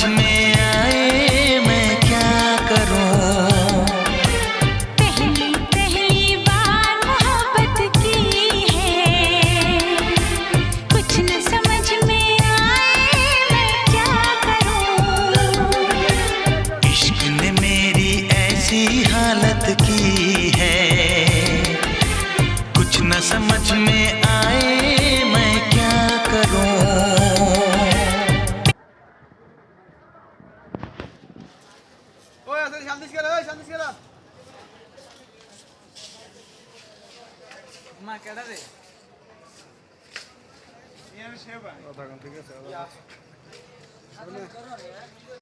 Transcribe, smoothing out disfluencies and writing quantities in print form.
समझ में आए मैं क्या करूं। पहली बार मोहब्बत की है, कुछ न समझ में आए मैं क्या करूं। इश्क ने मेरी ऐसी हालत की है, कुछ न समझ में आए मैं क्या करूं। মা কেডা রে আধা ঘন্টা ঠিক আছে